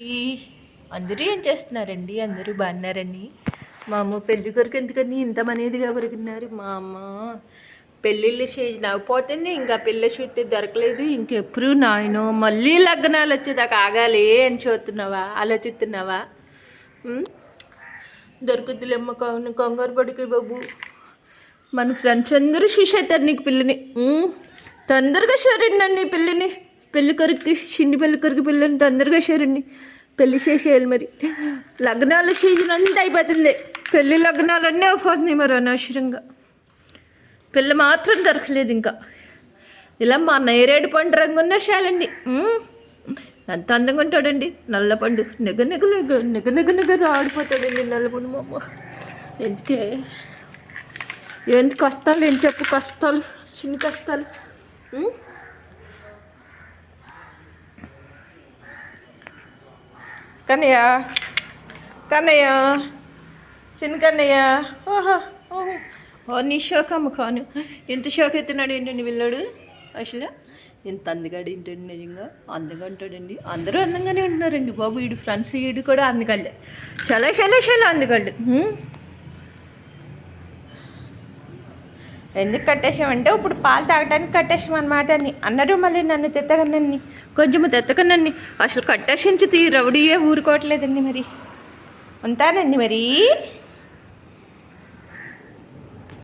ఈ అందరూ ఏం చేస్తున్నారండి? అందరూ బాగున్నారండి? మా అమ్మ పెళ్లి కొరకు ఎందుకని ఇంత మనీదిగా పెరుగుతున్నారు. మా అమ్మ పెళ్ళిళ్ళు చేయకపోతుంది, ఇంకా పెళ్ళి చూస్తే దొరకలేదు. ఇంకెప్పుడు నాయనో మళ్ళీ లగ్నాలు వచ్చేదాకా ఆగాలి అని చూస్తున్నావా, ఆలోచిస్తున్నావా? దొరుకుతులేమ్మ కంగారు పడికి బాబు. మన ఫ్రెండ్స్ అందరూ చూసేస్తారు నీకు పిల్లని. తొందరగా షూరండి పిల్లని. పెళ్లి కొరికి చిన్ని పెళ్లి కొరికి పిల్లని తొందరగా షూరండి. పెళ్లి చేసేయాలి మరి. లగ్నాల సీజన్ అంతా అయిపోతుంది. పెళ్లి లగ్నాలన్నీ అయిపోతున్నాయి మరి అనవసరంగా. పిల్ల మాత్రం దొరకలేదు ఇంకా. ఇలా మా నేరేడు పండు రంగు ఉన్న చాలండి. ఎంత అందంగా ఉంటాడండి. నల్ల పండు నెగ నెగ నెగ నెగ నెగ నెగ ఆడిపోతాడండి నల్ల పండు. మా అమ్మ ఎందుకే ఏంటి కష్టాలు, ఏం చెప్పు కష్టాలు, చిన్న కష్టాలు. కన్నయ్య కన్నయ్య చిన్న కన్నయ్య. ఓహో ఓహో నీ షోక్ అమ్మ కాను. ఎంత షోక్ అవుతున్నాడు ఏంటండి వీళ్ళాడు. అసలు ఎంత అందగాడు ఏంటండి. నిజంగా అందంగా ఉంటాడండి. అందరూ అందంగానే ఉంటున్నారండి బాబు. వీడు ఫ్రెండ్స్ వీడు కూడా అందగాళ్ళే. చాలా చాలా చాలా అందగాళ్ళు. ఎందుకు కట్టేసామంటే ఇప్పుడు పాలు తాగడానికి కట్టేసామన్నమాట అని అన్నారు. మళ్ళీ నన్ను తెత్తకనండి, కొంచెము తెత్తకనండి. అసలు కట్టేసించి రౌడీయే ఊరుకోవట్లేదండి. మరి ఉంటానండి మరి.